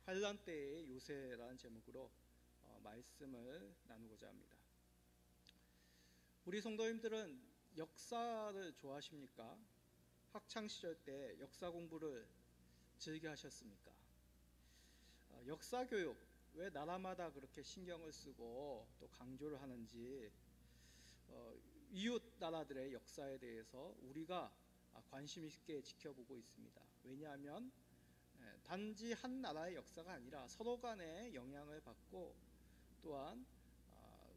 환란 때의 요새라는 제목으로 말씀을 나누고자 합니다. 우리 성도님들은 역사를 좋아하십니까? 학창 시절 때 역사 공부를 즐겨 하셨습니까? 역사 교육, 왜 나라마다 그렇게 신경을 쓰고 또 강조를 하는지, 이웃 나라들의 역사에 대해서 우리가 관심 있게 지켜보고 있습니다. 왜냐하면 단지 한 나라의 역사가 아니라 서로 간에 영향을 받고, 또한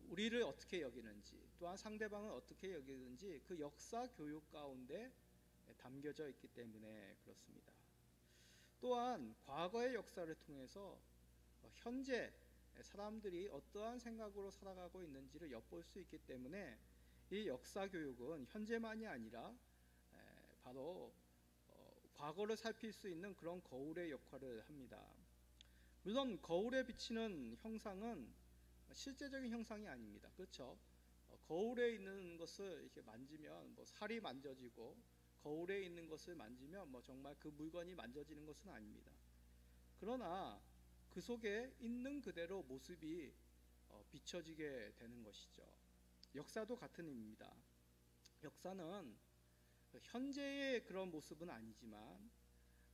우리를 어떻게 여기는지, 또한 상대방을 어떻게 여기는지 그 역사 교육 가운데 담겨져 있기 때문에 그렇습니다. 또한 과거의 역사를 통해서 현재 사람들이 어떠한 생각으로 살아가고 있는지를 엿볼 수 있기 때문에 이 역사 교육은 현재만이 아니라 바로 과거를 살필 수 있는 그런 거울의 역할을 합니다. 물론 거울에 비치는 형상은 실제적인 형상이 아닙니다. 그렇죠? 거울에 있는 것을 이렇게 만지면 살이 만져지고, 거울에 있는 것을 만지면 정말 그 물건이 만져지는 것은 아닙니다. 그러나 그 속에 있는 그대로 모습이 비춰지게 되는 것이죠. 역사도 같은 의미입니다. 역사는 현재의 그런 모습은 아니지만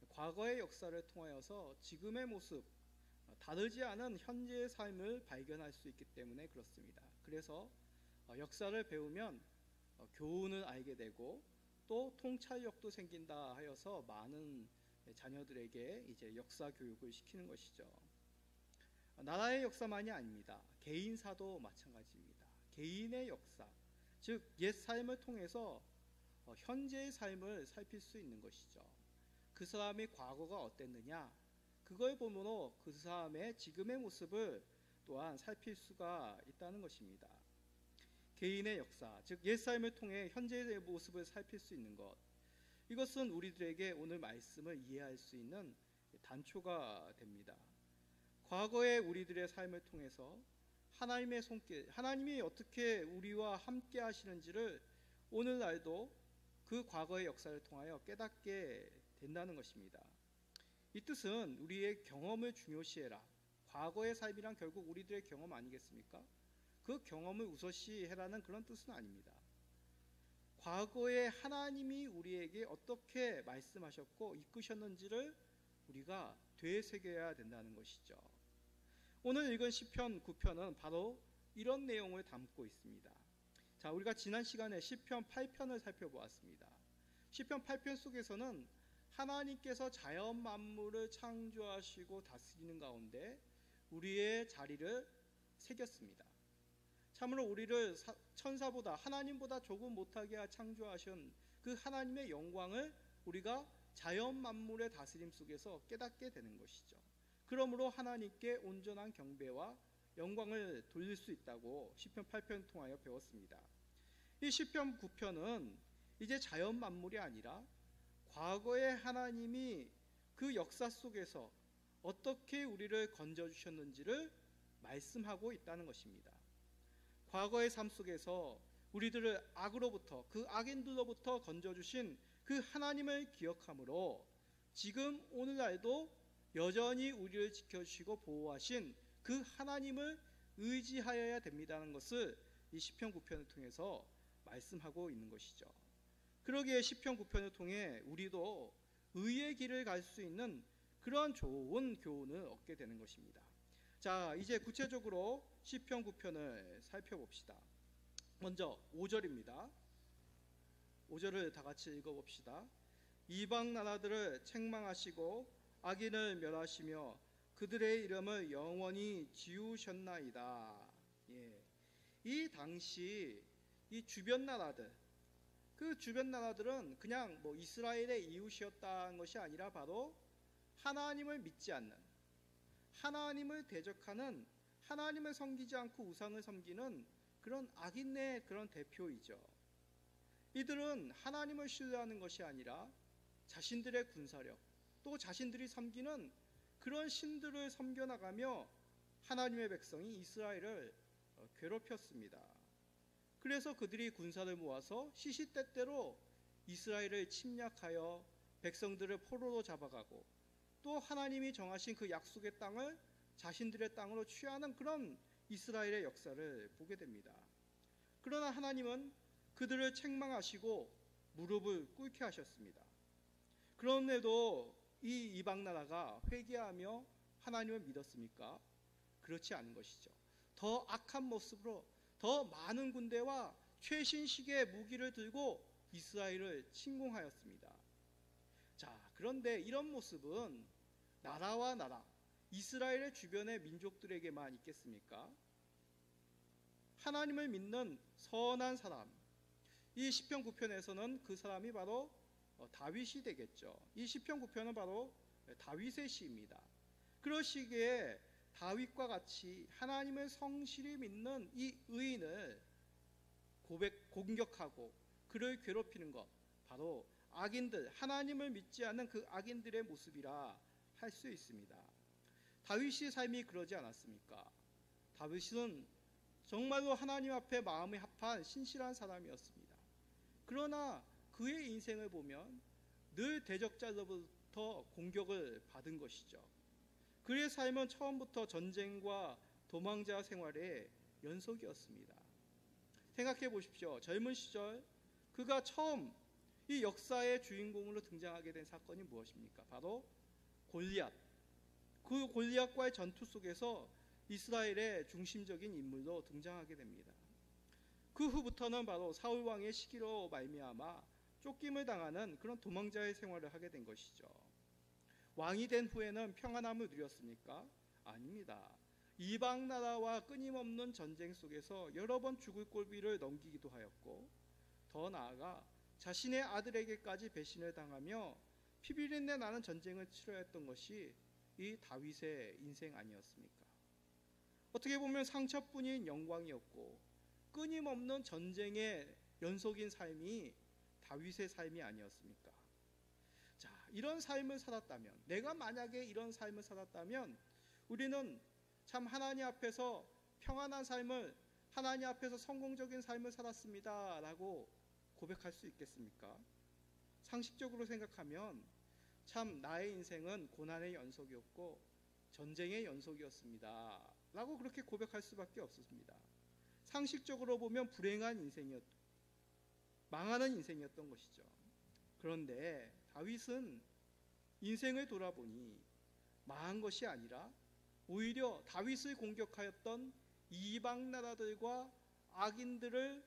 과거의 역사를 통하여서 지금의 모습, 다르지 않은 현재의 삶을 발견할 수 있기 때문에 그렇습니다. 그래서 역사를 배우면 교훈을 알게 되고 또 통찰력도 생긴다 하여서 많은 자녀들에게 이제 역사 교육을 시키는 것이죠. 나라의 역사만이 아닙니다. 개인사도 마찬가지입니다. 개인의 역사, 즉 옛 삶을 통해서 현재의 삶을 살필 수 있는 것이죠. 그 사람의 과거가 어땠느냐, 그걸 보므로 그 사람의 지금의 모습을 또한 살필 수가 있다는 것입니다. 개인의 역사, 즉 옛 삶을 통해 현재의 모습을 살필 수 있는 것, 이것은 우리들에게 오늘 말씀을 이해할 수 있는 단초가 됩니다. 과거의 우리들의 삶을 통해서 하나님의 손길, 하나님이 어떻게 우리와 함께 하시는지를 오늘날도 그 과거의 역사를 통하여 깨닫게 된다는 것입니다. 이 뜻은 우리의 경험을 중요시해라. 과거의 삶이란 결국 우리들의 경험 아니겠습니까? 그 경험을 우선시해라는 그런 뜻은 아닙니다. 과거에 하나님이 우리에게 어떻게 말씀하셨고 이끄셨는지를 우리가 되새겨야 된다는 것이죠. 오늘 읽은 시편 9편은 바로 이런 내용을 담고 있습니다. 자, 우리가 지난 시간에 시편 8편을 살펴보았습니다. 시편 8편 속에서는 하나님께서 자연 만물을 창조하시고 다스리는 가운데 우리의 자리를 새겼습니다. 참으로 우리를 천사보다, 하나님보다 조금 못하게 창조하신 그 하나님의 영광을 우리가 자연 만물의 다스림 속에서 깨닫게 되는 것이죠. 그러므로 하나님께 온전한 경배와 영광을 돌릴 수 있다고 시편 8편 통하여 배웠습니다. 이 시편 9편은 이제 자연 만물이 아니라 과거에 하나님이 그 역사 속에서 어떻게 우리를 건져주셨는지를 말씀하고 있다는 것입니다. 과거의 삶 속에서 우리들을 악으로부터, 그 악인들로부터 건져주신 그 하나님을 기억함으로 지금 오늘날도 여전히 우리를 지켜주시고 보호하신 그 하나님을 의지하여야 됩니다는 것을 이 시편 9편을 통해서 말씀하고 있는 것이죠. 그러기에 시편 9편을 통해 우리도 의의 길을 갈 수 있는 그러한 좋은 교훈을 얻게 되는 것입니다. 자, 이제 구체적으로 시편 9편을 살펴봅시다. 먼저 5절입니다. 5절을 다 같이 읽어봅시다. 이방 나라들을 책망하시고 악인을 멸하시며 그들의 이름을 영원히 지우셨나이다. 예. 이 당시 이 주변 나라들, 그 주변 나라들은 그냥 이스라엘의 이웃이었다는 것이 아니라 바로 하나님을 믿지 않는, 하나님을 대적하는, 하나님을 섬기지 않고 우상을 섬기는 그런 악인의 그런 대표이죠. 이들은 하나님을 신뢰하는 것이 아니라 자신들의 군사력, 또 자신들이 섬기는 그런 신들을 섬겨나가며 하나님의 백성이 이스라엘을 괴롭혔습니다. 그래서 그들이 군사를 모아서 시시때때로 이스라엘을 침략하여 백성들을 포로로 잡아가고 또 하나님이 정하신 그 약속의 땅을 자신들의 땅으로 취하는 그런 이스라엘의 역사를 보게 됩니다. 그러나 하나님은 그들을 책망하시고 무릎을 꿇게 하셨습니다. 그런데도 이 이방 나라가 회개하며 하나님을 믿었습니까? 그렇지 않은 것이죠. 더 악한 모습으로 더 많은 군대와 최신식의 무기를 들고 이스라엘을 침공하였습니다. 자, 그런데 이런 모습은 나라와 나라, 이스라엘의 주변의 민족들에게만 있겠습니까? 하나님을 믿는 선한 사람, 이 시편 9편에서는 그 사람이 바로 다윗이 되겠죠. 이 시편 9편은 바로 다윗의 시입니다. 그러시기에 다윗과 같이 하나님을 성실히 믿는 이 의인을 공격하고 그를 괴롭히는 것, 바로 악인들, 하나님을 믿지 않는 그 악인들의 모습이라 할 수 있습니다. 다윗의 삶이 그러지 않았습니까? 다윗은 정말로 하나님 앞에 마음이 합한 신실한 사람이었습니다. 그러나 그의 인생을 보면 늘 대적자로부터 공격을 받은 것이죠. 그의 삶은 처음부터 전쟁과 도망자 생활의 연속이었습니다. 생각해 보십시오. 젊은 시절 그가 처음 이 역사의 주인공으로 등장하게 된 사건이 무엇입니까? 바로 골리앗. 그 골리앗과의 전투 속에서 이스라엘의 중심적인 인물로 등장하게 됩니다. 그 후부터는 바로 사울 왕의 시기로 말미암아 쫓김을 당하는 그런 도망자의 생활을 하게 된 것이죠. 왕이 된 후에는 평안함을 누렸습니까? 아닙니다. 이방 나라와 끊임없는 전쟁 속에서 여러 번 죽을 골비를 넘기기도 하였고, 더 나아가 자신의 아들에게까지 배신을 당하며 피비린내 나는 전쟁을 치러야 했던 것이 이 다윗의 인생 아니었습니까? 어떻게 보면 상처뿐인 영광이었고 끊임없는 전쟁의 연속인 삶이 다윗의 삶이 아니었습니까? 자, 이런 삶을 살았다면, 내가 만약에 이런 삶을 살았다면 우리는 참 하나님 앞에서 평안한 삶을, 하나님 앞에서 성공적인 삶을 살았습니다 라고 고백할 수 있겠습니까? 상식적으로 생각하면 참 나의 인생은 고난의 연속이었고 전쟁의 연속이었습니다 라고 그렇게 고백할 수밖에 없었습니다. 상식적으로 보면 불행한 망하는 인생이었던 것이죠. 그런데 다윗은 인생을 돌아보니 망한 것이 아니라 오히려 다윗을 공격하였던 이방 나라들과 악인들을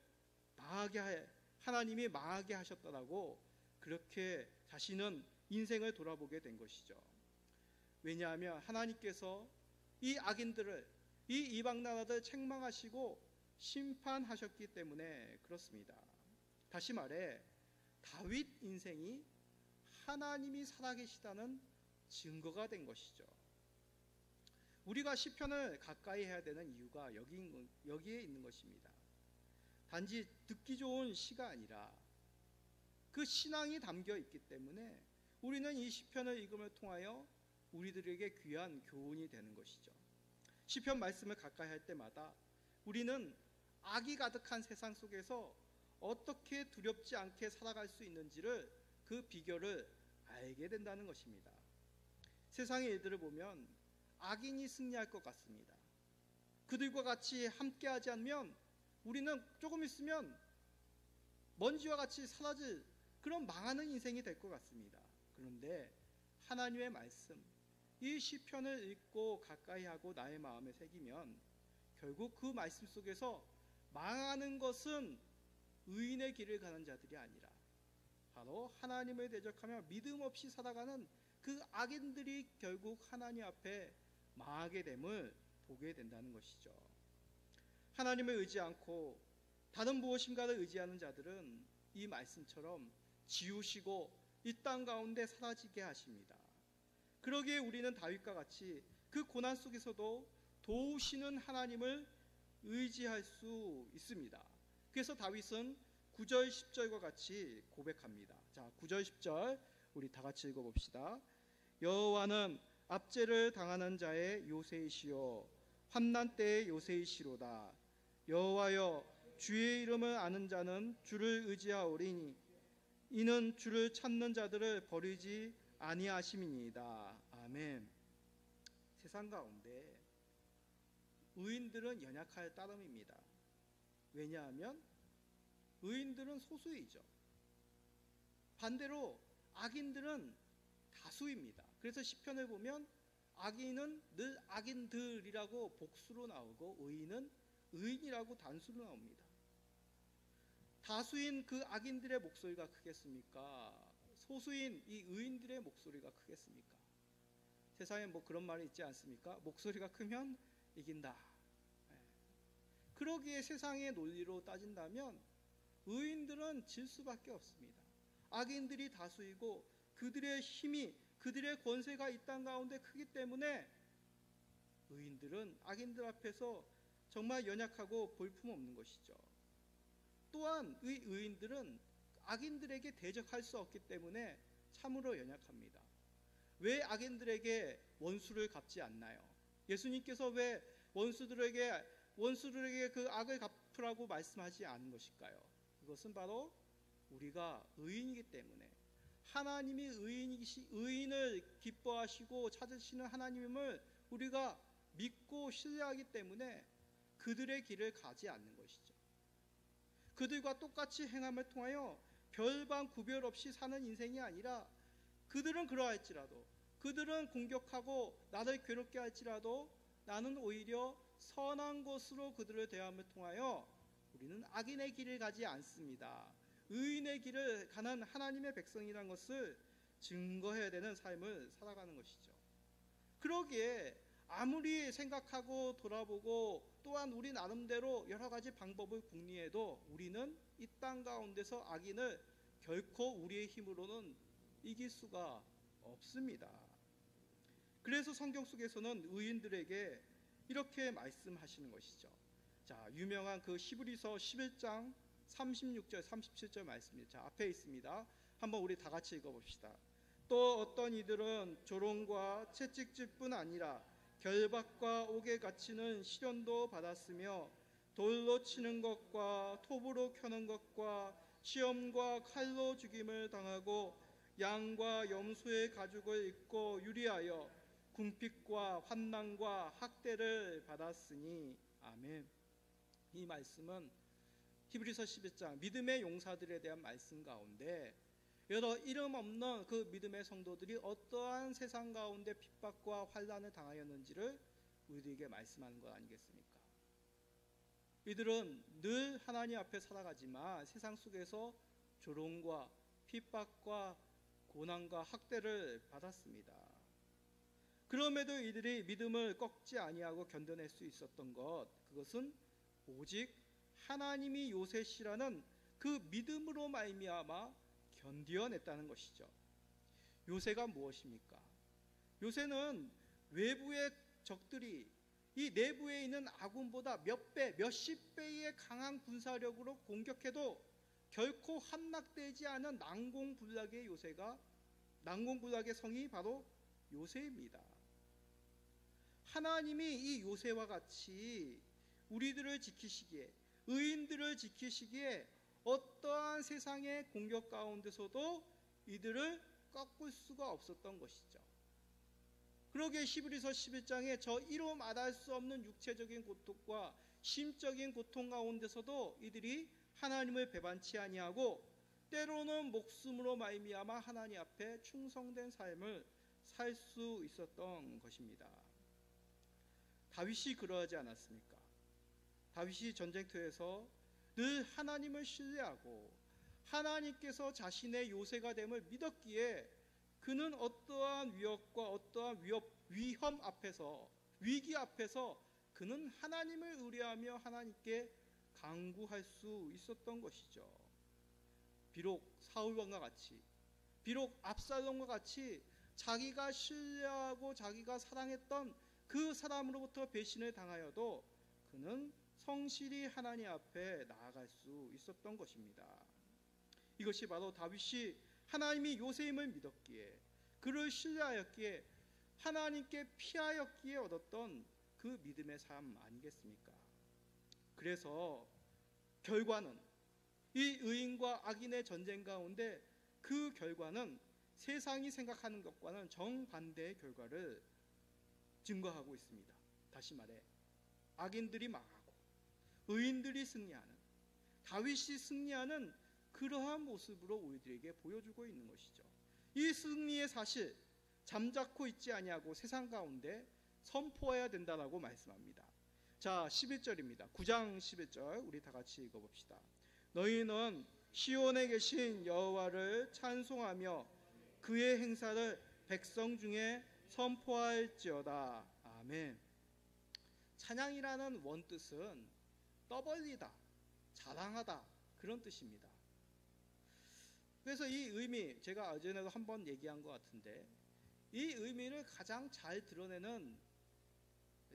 하나님이 망하게 하셨다라고 그렇게 자신은 인생을 돌아보게 된 것이죠. 왜냐하면 하나님께서 이 악인들을, 이 이방 나라들을 책망하시고 심판하셨기 때문에 그렇습니다. 다시 말해 다윗 인생이 하나님이 살아계시다는 증거가 된 것이죠. 우리가 시편을 가까이 해야 되는 이유가 여기에 있는 것입니다. 단지 듣기 좋은 시가 아니라 그 신앙이 담겨 있기 때문에 우리는 이 시편을 읽음을 통하여 우리들에게 귀한 교훈이 되는 것이죠. 시편 말씀을 가까이 할 때마다 우리는 악이 가득한 세상 속에서 어떻게 두렵지 않게 살아갈 수 있는지를, 그 비결을 알게 된다는 것입니다. 세상의 일들을 보면 악인이 승리할 것 같습니다. 그들과 같이 함께하지 않으면 우리는 조금 있으면 먼지와 같이 사라질 그런 망하는 인생이 될 것 같습니다. 그런데 하나님의 말씀, 이 시편을 읽고 가까이 하고 나의 마음에 새기면 결국 그 말씀 속에서 망하는 것은 의인의 길을 가는 자들이 아니라 바로 하나님을 대적하며 믿음 없이 살아가는 그 악인들이 결국 하나님 앞에 망하게 됨을 보게 된다는 것이죠. 하나님을 의지 않고 다른 무엇인가를 의지하는 자들은 이 말씀처럼 지우시고 이 땅 가운데 사라지게 하십니다. 그러기에 우리는 다윗과 같이 그 고난 속에서도 도우시는 하나님을 의지할 수 있습니다. 그래서 다윗은 9절 10절과 같이 고백합니다. 자, 9절 10절 우리 다 같이 읽어봅시다. 여호와는 압제를 당하는 자의 요새이시요 환난 때의 요새이시로다. 여호와여, 주의 이름을 아는 자는 주를 의지하오리니 이는 주를 찾는 자들을 버리지 아니하심이니이다. 아멘. 아멘. 세상 가운데 의인들은 연약할 따름입니다. 왜냐하면 의인들은 소수이죠. 반대로 악인들은 다수입니다. 그래서 시편을 보면 악인은 늘 악인들이라고 복수로 나오고 의인은 의인이라고 단수로 나옵니다. 다수인 그 악인들의 목소리가 크겠습니까? 소수인 이 의인들의 목소리가 크겠습니까? 세상에 뭐 그런 말이 있지 않습니까? 목소리가 크면 이긴다. 그러기에 세상의 논리로 따진다면 의인들은 질 수밖에 없습니다. 악인들이 다수이고 그들의 힘이, 그들의 권세가 이 땅 가운데 크기 때문에 의인들은 악인들 앞에서 정말 연약하고 볼품없는 것이죠. 또한 의인들은 악인들에게 대적할 수 없기 때문에 참으로 연약합니다. 왜 악인들에게 원수를 갚지 않나요? 예수님께서 왜 원수들에게 그 악을 갚으라고 말씀하지 않은 것일까요? 그것은 바로 우리가 의인이기 때문에, 하나님이 의인을 기뻐하시고 찾으시는 하나님을 우리가 믿고 신뢰하기 때문에 그들의 길을 가지 않는 것이죠. 그들과 똑같이 행함을 통하여 별반 구별 없이 사는 인생이 아니라, 그들은 그러할지라도, 그들은 공격하고 나를 괴롭게 할지라도 나는 오히려 선한 것으로 그들을 대함을 통하여 우리는 악인의 길을 가지 않습니다. 의인의 길을 가는 하나님의 백성이라는 것을 증거해야 되는 삶을 살아가는 것이죠. 그러기에 아무리 생각하고 돌아보고 또한 우리 나름대로 여러 가지 방법을 궁리해도 우리는 이 땅 가운데서 악인을 결코 우리의 힘으로는 이길 수가 없습니다. 그래서 성경 속에서는 의인들에게 이렇게 말씀하시는 것이죠. 자, 유명한 그 히브리서 11장 36절 37절 말씀입니다. 자, 앞에 있습니다. 한번 우리 다 같이 읽어봅시다. 또 어떤 이들은 조롱과 채찍질뿐 아니라 결박과 옥에 갇히는 시련도 받았으며 돌로 치는 것과 톱으로 켜는 것과 시험과 칼로 죽임을 당하고 양과 염소의 가죽을 입고 유리하여 궁핍과 환난과 학대를 받았으니. 아멘. 이 말씀은 히브리서 11장 믿음의 용사들에 대한 말씀 가운데 여러 이름 없는 그 믿음의 성도들이 어떠한 세상 가운데 핍박과 환난을 당하였는지를 우리에게 말씀하는 것 아니겠습니까? 이들은 늘 하나님 앞에 살아가지만 세상 속에서 조롱과 핍박과 고난과 학대를 받았습니다. 그럼에도 이들이 믿음을 꺾지 아니하고 견뎌낼 수 있었던 것, 그것은 오직 하나님이 요셉이라는 그 믿음으로 말미암아 견디어냈다는 것이죠. 요새가 무엇입니까? 요새는 외부의 적들이 이 내부에 있는 아군보다 몇 배, 몇십 배의 강한 군사력으로 공격해도 결코 함락되지 않은 난공불락의 성이 바로 요새입니다. 하나님이 이 요새와 같이 우리들을 지키시기에, 의인들을 지키시기에 어떠한 세상의 공격 가운데서도 이들을 꺾을 수가 없었던 것이죠. 그러기에 히브리서 11장에 저 이로 말할 수 없는 육체적인 고통과 심적인 고통 가운데서도 이들이 하나님을 배반치 아니하고 때로는 목숨으로 말미암아 하나님 앞에 충성된 삶을 살 수 있었던 것입니다. 다윗이 그러하지 않았습니까? 다윗이 전쟁터에서 늘 하나님을 신뢰하고 하나님께서 자신의 요새가 됨을 믿었기에 그는 어떠한 위협과 어떠한 위험 앞에서, 위기 앞에서 그는 하나님을 의뢰하며 하나님께 간구할 수 있었던 것이죠. 비록 사울왕과 같이, 비록 압살롬과 같이 자기가 신뢰하고 자기가 사랑했던 그 사람으로부터 배신을 당하여도 그는 성실히 하나님 앞에 나아갈 수 있었던 것입니다. 이것이 바로 다윗이 하나님이 요새임을 믿었기에, 그를 신뢰하였기에, 하나님께 피하였기에 얻었던 그 믿음의 삶 아니겠습니까? 그래서 결과는 이 의인과 악인의 전쟁 가운데 그 결과는 세상이 생각하는 것과는 정반대의 결과를 증거하고 있습니다. 다시 말해 악인들이 망하고 의인들이 승리하는, 다윗이 승리하는 그러한 모습으로 우리들에게 보여주고 있는 것이죠. 이 승리의 사실 잠자코 있지 아니하고 세상 가운데 선포해야 된다라고 말씀합니다. 자, 11절입니다. 9장 11절 우리 다 같이 읽어봅시다. 너희는 시온에 계신 여호와를 찬송하며 그의 행사를 백성 중에 선포할지어다. 아멘. 찬양이라는 원뜻은 떠벌리다, 자랑하다, 그런 뜻입니다. 그래서 이 의미, 제가 어제도 한번 얘기한 것 같은데, 이 의미를 가장 잘 드러내는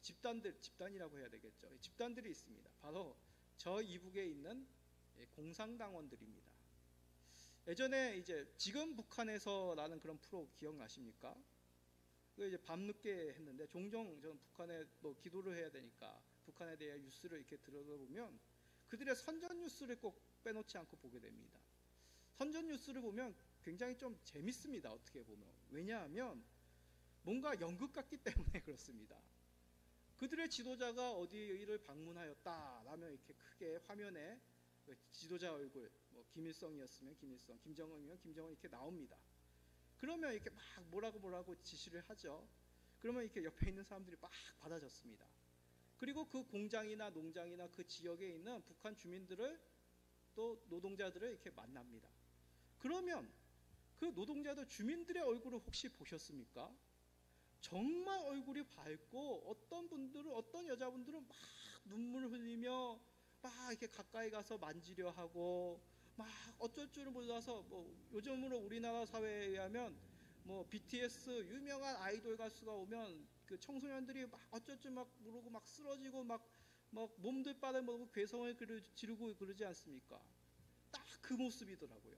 집단이라고 해야 되겠죠. 집단들이 있습니다. 바로 저 이북에 있는 공산당원들입니다. 예전에 이제 지금 북한에서라는 그런 프로 기억나십니까? 그 이제 밤늦게 했는데 종종 저는 북한에 또 기도를 해야 되니까 북한에 대해 뉴스를 이렇게 들어보면 그들의 선전 뉴스를 꼭 빼놓지 않고 보게 됩니다. 선전 뉴스를 보면 굉장히 좀 재밌습니다. 어떻게 보면. 왜냐하면 뭔가 연극 같기 때문에 그렇습니다. 그들의 지도자가 어디를 방문하였다라면 이렇게 크게 화면에 지도자 얼굴, 뭐 김일성이었으면 김일성, 김정은이면 김정은 이렇게 나옵니다. 그러면 이렇게 막 뭐라고 지시를 하죠. 그러면 이렇게 옆에 있는 사람들이 막 받아줬습니다. 그리고 그 공장이나 농장이나 그 지역에 있는 북한 주민들을 또 노동자들을 이렇게 만납니다. 그러면 그 노동자들 주민들의 얼굴을 혹시 보셨습니까? 정말 얼굴이 밝고 어떤 여자분들은 막 눈물 흘리며 막 이렇게 가까이 가서 만지려 하고 막 어쩔 줄을 몰라서 뭐 요즘으로 우리나라 사회에 의하면 뭐 BTS 유명한 아이돌 가수가 오면 그 청소년들이 막 어쩔 줄 막 모르고 막 쓰러지고 막 몸들 빨아먹고 괴성을 지르고 그러지 않습니까? 딱 그 모습이더라고요.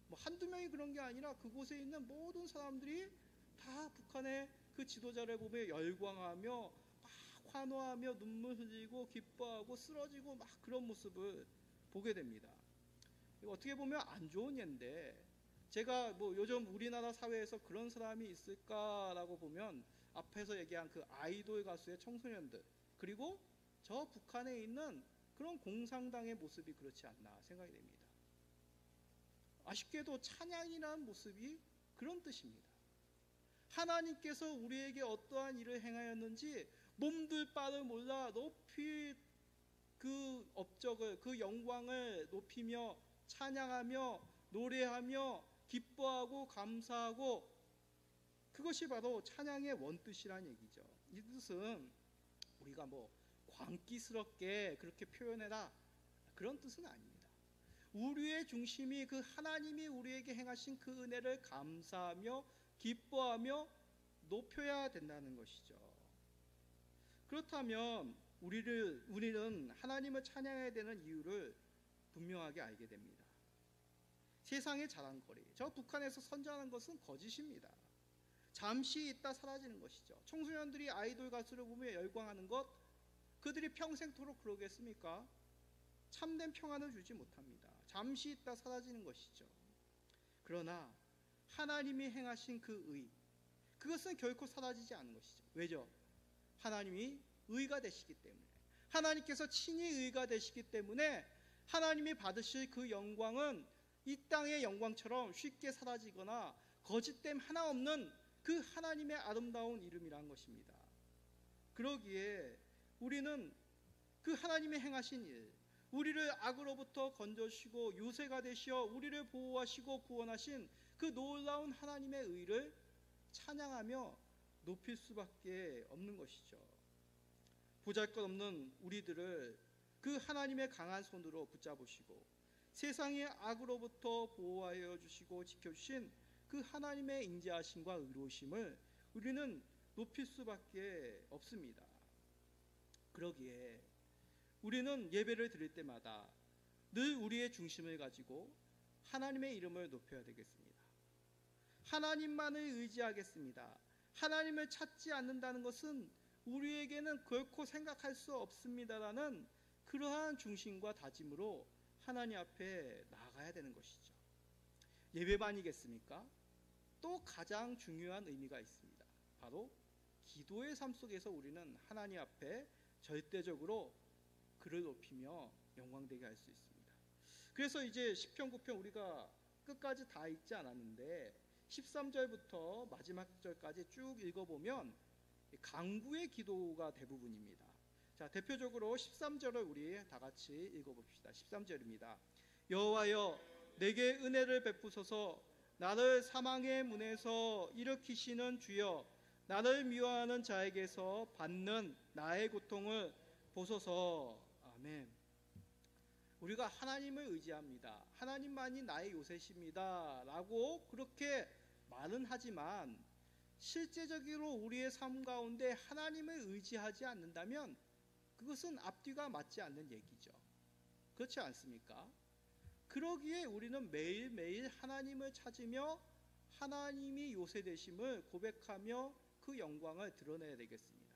뭐 한두 명이 그런 게 아니라 그곳에 있는 모든 사람들이 다 북한의 그 지도자를 보며 열광하며 막 환호하며 눈물 흘리고 기뻐하고 쓰러지고 막 그런 모습을 보게 됩니다. 어떻게 보면 안 좋은 예인데 제가 뭐 요즘 우리나라 사회에서 그런 사람이 있을까라고 보면 앞에서 얘기한 그 아이돌 가수의 청소년들 그리고 저 북한에 있는 그런 공산당의 모습이 그렇지 않나 생각이 됩니다. 아쉽게도 찬양이라는 모습이 그런 뜻입니다. 하나님께서 우리에게 어떠한 일을 행하였는지 몸둘 바를 몰라 높이 그 업적을, 그 영광을 높이며 찬양하며 노래하며 기뻐하고 감사하고, 그것이 바로 찬양의 원뜻이란 얘기죠. 이 뜻은 우리가 뭐 광기스럽게 그렇게 표현해라 그런 뜻은 아닙니다. 우리의 중심이 그 하나님이 우리에게 행하신 그 은혜를 감사하며 기뻐하며 높여야 된다는 것이죠. 그렇다면 우리는 하나님을 찬양해야 되는 이유를 분명하게 알게 됩니다. 세상의 자랑거리, 저 북한에서 선전하는 것은 거짓입니다. 잠시 있다 사라지는 것이죠. 청소년들이 아이돌 가수를 보며 열광하는 것, 그들이 평생토록 그러겠습니까? 참된 평안을 주지 못합니다. 잠시 있다 사라지는 것이죠. 그러나 하나님이 행하신 그 의, 그것은 결코 사라지지 않는 것이죠. 왜죠? 하나님이 의가 되시기 때문에, 하나님께서 친히 의가 되시기 때문에 하나님이 받으실 그 영광은 이 땅의 영광처럼 쉽게 사라지거나 거짓됨 하나 없는 그 하나님의 아름다운 이름이란 것입니다. 그러기에 우리는 그 하나님의 행하신 일, 우리를 악으로부터 건져주시고 요새가 되시어 우리를 보호하시고 구원하신 그 놀라운 하나님의 의를 찬양하며 높일 수밖에 없는 것이죠. 보잘것없는 우리들을 그 하나님의 강한 손으로 붙잡으시고 세상의 악으로부터 보호하여 주시고 지켜주신 그 하나님의 인자하심과 의로우심을 우리는 높일 수밖에 없습니다. 그러기에 우리는 예배를 드릴 때마다 늘 우리의 중심을 가지고 하나님의 이름을 높여야 되겠습니다. 하나님만을 의지하겠습니다. 하나님을 찾지 않는다는 것은 우리에게는 결코 생각할 수 없습니다라는 그러한 중심과 다짐으로 하나님 앞에 나아가야 되는 것이죠. 예배만이겠습니까? 또 가장 중요한 의미가 있습니다. 바로 기도의 삶 속에서 우리는 하나님 앞에 절대적으로 그를 높이며 영광되게 할 수 있습니다. 그래서 이제 시편 9편 우리가 끝까지 다 읽지 않았는데 13절부터 마지막 절까지 쭉 읽어보면 간구의 기도가 대부분입니다. 자, 대표적으로 13절을 우리 다 같이 읽어봅시다. 13절입니다. 여호와여 내게 은혜를 베푸소서. 나를 사망의 문에서 일으키시는 주여, 나를 미워하는 자에게서 받는 나의 고통을 보소서. 아멘. 우리가 하나님을 의지합니다. 하나님만이 나의 요새십니다 라고 그렇게 말은 하지만 실제적으로 우리의 삶 가운데 하나님을 의지하지 않는다면 그것은 앞뒤가 맞지 않는 얘기죠. 그렇지 않습니까? 그러기에 우리는 매일매일 하나님을 찾으며 하나님이 요새 되심을 고백하며 그 영광을 드러내야 되겠습니다.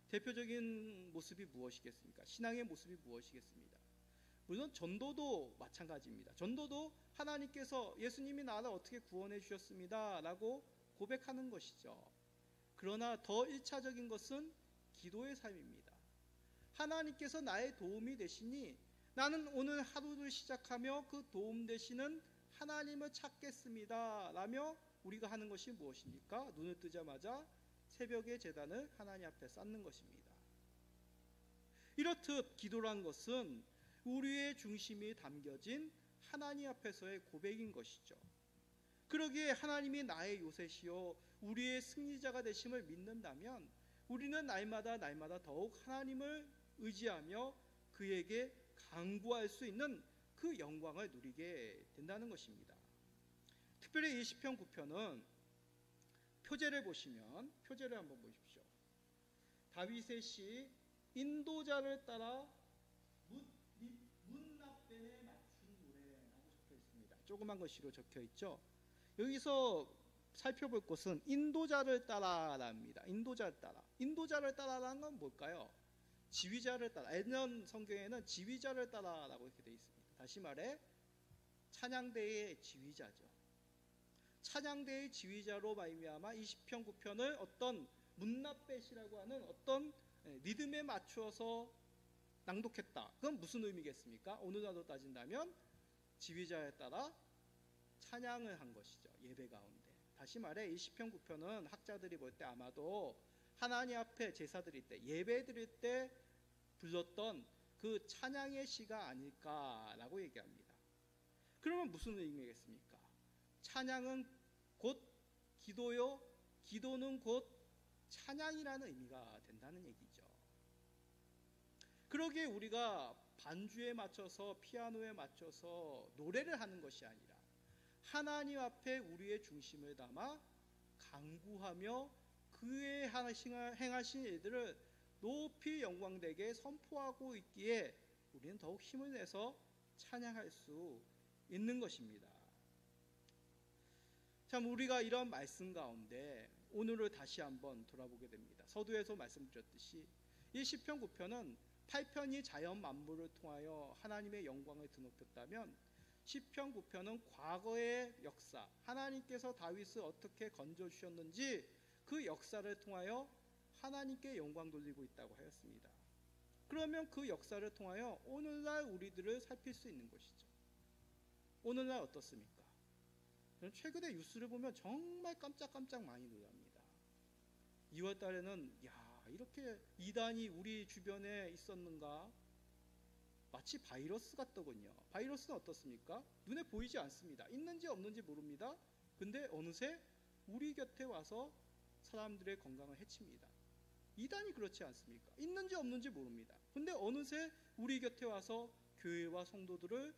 대표적인 모습이 무엇이겠습니까? 신앙의 모습이 무엇이겠습니까? 물론 전도도 마찬가지입니다. 전도도 하나님께서 예수님이 나를 어떻게 구원해 주셨습니다 라고 고백하는 것이죠. 그러나 더 1차적인 것은 기도의 삶입니다. 하나님께서 나의 도움이 되시니 나는 오늘 하루를 시작하며 그 도움 되시는 하나님을 찾겠습니다 라며 우리가 하는 것이 무엇입니까? 눈을 뜨자마자 새벽의 제단을 하나님 앞에 쌓는 것입니다. 이렇듯 기도란 것은 우리의 중심이 담겨진 하나님 앞에서의 고백인 것이죠. 그러기에 하나님이 나의 요새시요 우리의 승리자가 되심을 믿는다면 우리는 날마다 더욱 하나님을 의지하며 그에게 간구할 수 있는 그 영광을 누리게 된다는 것입니다. 특별히 이 시편 9편은 표제를 보시면, 표제를 한번 보십시오. 다윗의 시 인도자를 따라 문납변에 맞춘 노래라고 적혀 있습니다. 조그만 글씨로 적혀 있죠. 여기서 살펴볼 것은 인도자를 따라랍니다. 인도자를 따라. 인도자를 따라라는 건 뭘까요? 지휘자를 따라. 예전 성경에는 지휘자를 따라라고 이렇게 되어 있습니다. 다시 말해 찬양대의 지휘자죠. 찬양대의 지휘자로 말미암아 이 시편 9편을 어떤 문납벳이라고 하는 어떤 리듬에 맞추어서 낭독했다. 그건 무슨 의미겠습니까? 오늘날로 따진다면 지휘자에 따라 찬양을 한 것이죠. 예배 가운데. 다시 말해 이 시편 9편은 학자들이 볼 때 아마도 하나님 앞에 제사 드릴 때, 예배 드릴 때 불렀던 그 찬양의 시가 아닐까라고 얘기합니다. 그러면 무슨 의미겠습니까? 찬양은 곧 기도요, 기도는 곧 찬양이라는 의미가 된다는 얘기죠. 그러기에 우리가 반주에 맞춰서 피아노에 맞춰서 노래를 하는 것이 아니라 하나님 앞에 우리의 중심을 담아 간구하며 그의 행하신 일들을 높이 영광되게 선포하고 있기에 우리는 더욱 힘을 내서 찬양할 수 있는 것입니다. 참 우리가 이런 말씀 가운데 오늘을 다시 한번 돌아보게 됩니다. 서두에서 말씀드렸듯이 이 시편 9편은 8편이 자연 만물을 통하여 하나님의 영광을 드높였다면 시편 9편은 과거의 역사, 하나님께서 다윗을 어떻게 건져주셨는지 그 역사를 통하여 하나님께 영광 돌리고 있다고 하였습니다. 그러면 그 역사를 통하여 오늘날 우리들을 살필 수 있는 것이죠. 오늘날 어떻습니까? 저는 최근에 뉴스를 보면 정말 깜짝깜짝 많이 놀랍니다. 2월 달에는 이렇게 이단이 우리 주변에 있었는가? 마치 바이러스 같더군요. 바이러스는 어떻습니까? 눈에 보이지 않습니다. 있는지 없는지 모릅니다. 근데 어느새 우리 곁에 와서 사람들의 건강을 해칩니다. 이단이 그렇지 않습니까? 있는지 없는지 모릅니다. 근데 어느새 우리 곁에 와서 교회와 성도들을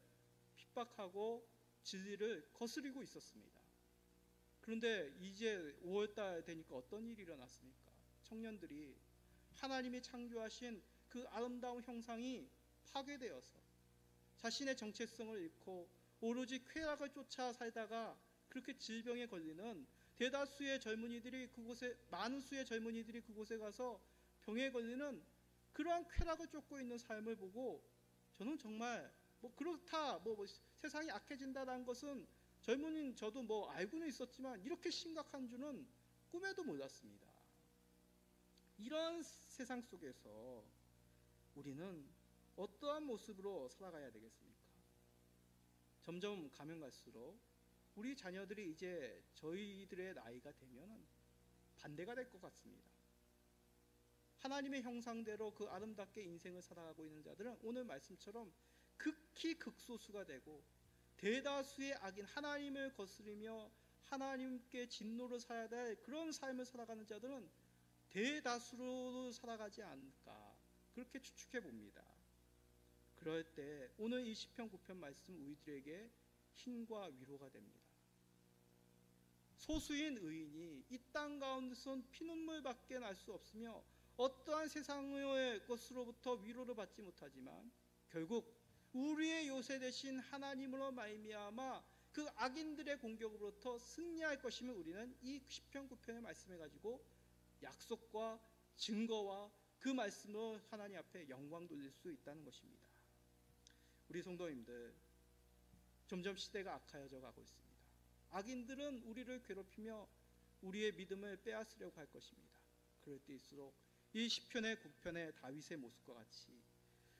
핍박하고 진리를 거스리고 있었습니다. 그런데 이제 5월달 되니까 어떤 일이 일어났습니까? 청년들이 하나님이 창조하신 그 아름다운 형상이 파괴되어서 자신의 정체성을 잃고 오로지 쾌락을 쫓아 살다가 그렇게 질병에 걸리는 대다수의 젊은이들이 그곳에, 많은 수의 젊은이들이 그곳에 가서 병에 걸리는 그러한 쾌락을 쫓고 있는 삶을 보고 저는 정말 그렇다, 세상이 악해진다는 것은 젊은인 저도 뭐 알고는 있었지만 이렇게 심각한 줄은 꿈에도 몰랐습니다. 이런 세상 속에서 우리는 어떠한 모습으로 살아가야 되겠습니까? 점점 가면 갈수록 우리 자녀들이 이제 저희들의 나이가 되면 반대가 될 것 같습니다. 하나님의 형상대로 그 아름답게 인생을 살아가고 있는 자들은 오늘 말씀처럼 극히 극소수가 되고, 대다수의 악인, 하나님을 거스르며 하나님께 진노를 사야 될 그런 삶을 살아가는 자들은 대다수로 살아가지 않을까, 그렇게 추측해 봅니다. 그럴 때 오늘 이 시편 9편 말씀 우리들에게 힘과 위로가 됩니다. 소수인 의인이 이 땅 가운데선 피눈물밖에 날 수 없으며 어떠한 세상의 것으로부터 위로를 받지 못하지만 결국 우리의 요새 되신 하나님으로 말미암아 그 악인들의 공격으로부터 승리할 것임을 우리는 이 시편 9편의 말씀을 가지고 약속과 증거와 그 말씀으로 하나님 앞에 영광 돌릴 수 있다는 것입니다. 우리 성도님들, 점점 시대가 악하여져 가고 있습니다. 악인들은 우리를 괴롭히며 우리의 믿음을 빼앗으려고 할 것입니다. 그럴 때일수록 이 시편의 9편의 다윗의 모습과 같이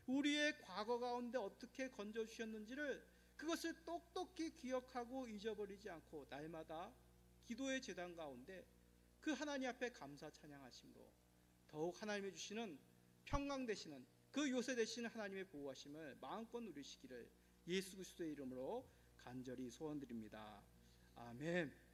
우리의 과거 가운데 어떻게 건져주셨는지를 그것을 똑똑히 기억하고 잊어버리지 않고 날마다 기도의 제단 가운데 그 하나님 앞에 감사 찬양하심으로 더욱 하나님이 주시는 평강 되시는 그 요새 되시는 하나님의 보호하심을 마음껏 누리시기를 예수 그리스도의 이름으로 간절히 소원드립니다. 아멘.